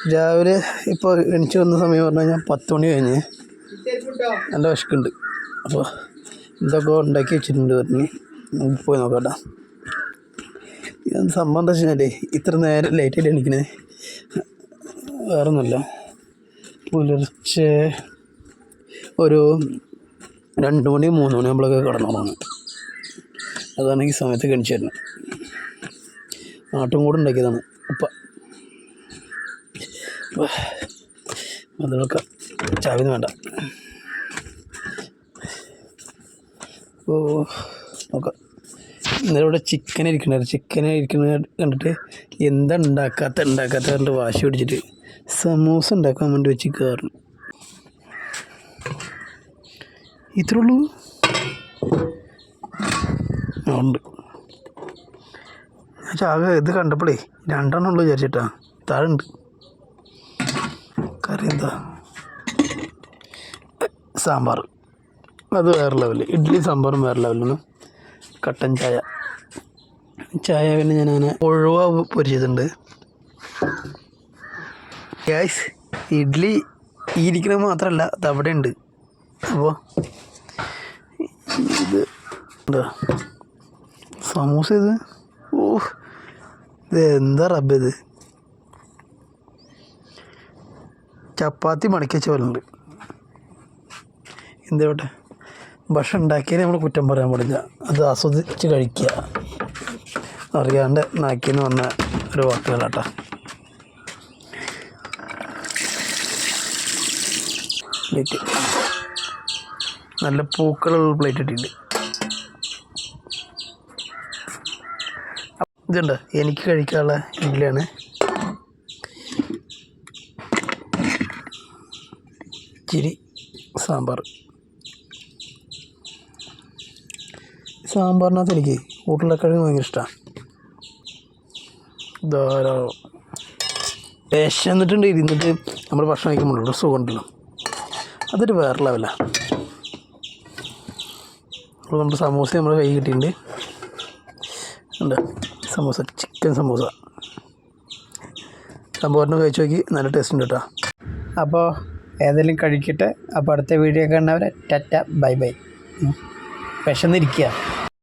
രാവിലെ ഇപ്പോൾ എണിച്ച് വന്ന സമയം പറഞ്ഞു കഴിഞ്ഞാൽ 10 മണി കഴിഞ്ഞ് നല്ല വിശക്കുണ്ട്. അപ്പോൾ ഇതൊക്കെ ഉണ്ടാക്കി വെച്ചിട്ടുണ്ട് പറഞ്ഞ് നമുക്ക് പോയി നോക്കാം. സംഭവം എന്താ വെച്ച് കഴിഞ്ഞാൽ ഇത്ര നേരം ലേറ്റായിട്ട് എണിക്കണേ വേറൊന്നുമില്ല. പുലർച്ചെ ഒരു 2 മണി 3 മണി നമ്മളൊക്കെ കിടന്നുറങ്ങും. അതാണ് ഈ സമയത്ത് എണിച്ച് തരുന്നത്. ആട്ടും കൂടെ ഉണ്ടാക്കിയതാണ് അപ്പം അതിനൊക്കെ ചാവിന്ന് വേണ്ട. ഓ നോക്കാം. ഇന്നലെ ഇവിടെ ചിക്കൻ ഇരിക്കുന്നത് കണ്ടിട്ട് എന്താ ഉണ്ടാക്കാത്ത പറഞ്ഞിട്ട് വാശി പിടിച്ചിട്ട് സമൂസ ഉണ്ടാക്കാൻ വേണ്ടി വെച്ച് കയറണം. ഇത്രേ ഉള്ളൂ. ഉണ്ട്. ചാകെ ഇത് കണ്ടപ്പോഴേ 2 ഉള്ളൂ വിചാരിച്ചിട്ടാ. താഴുണ്ട്. കറി എന്താ? സാമ്പാർ. അത് വേറെ ലെവല്. ഇഡ്ഡലി സാമ്പാറും വേറെ ലെവലാണ്. കട്ടൻ ചായ പിന്നെ ഞാനങ്ങനെ ഒഴുവ പൊരിച്ചിട്ടുണ്ട്. ഗ്യാസ് ഇഡ്ഡലി ഈ ഇരിക്കുന്നത് മാത്രമല്ല അത് അവിടെ ഉണ്ട്. അപ്പോൾ ഇത് എന്താ സമൂസ ഇത്? ഓ ഇത് എന്താ റബ്ബ് ഇത്? ചപ്പാത്തി മടക്കി വെച്ച പോലെ ഉണ്ട്. എന്താവട്ടെ, ഭക്ഷണം ഉണ്ടാക്കിയതിന് നമ്മൾ കുറ്റം പറയാൻ പാടില്ല. അത് ആസ്വദിച്ച് കഴിക്കുക. അറിയാണ്ട് നാക്കിന്ന് വന്ന ഒരു വാക്കുകളാട്ടോ. പ്ലേറ്റ് നല്ല പൂക്കളുള്ള പ്ലേറ്റ് ഇട്ടിട്ടുണ്ട്. ഇതുണ്ട് എനിക്ക് കഴിക്കാനുള്ള ഇഡ്ഡലിയാണ്. ഇച്ചിരി സാമ്പാറിനകത്ത് എനിക്ക് ഉരുളക്കിഴങ്ങ് ഭയങ്കര ഇഷ്ടമാണ്. ധാരാളം വിശന്നിട്ടുണ്ട്. ഇരുന്നിട്ട് നമ്മൾ ഭക്ഷണം കഴിക്കുമ്പോഴുള്ള സുഖമുണ്ടല്ലോ, അതൊരു വേറെ ലെവലാണ്. അപ്പോൾ നമ്മുടെ സമൂസ നമ്മുടെ കൈ കിട്ടിയിട്ടുണ്ട്. ഉണ്ട് സമൂസ, ചിക്കൻ സമൂസ. സംഭവത്തിന് കഴിച്ച് നോക്കി, നല്ല ടേസ്റ്റ് ഉണ്ട് കേട്ടോ. അപ്പോൾ ഏതെങ്കിലും കഴിക്കട്ടെ. അപ്പോൾ അടുത്ത വീഡിയോ കാണുന്നവരെ ടാറ്റ ബൈ ബൈ. വിശന്നിരിക്കുക.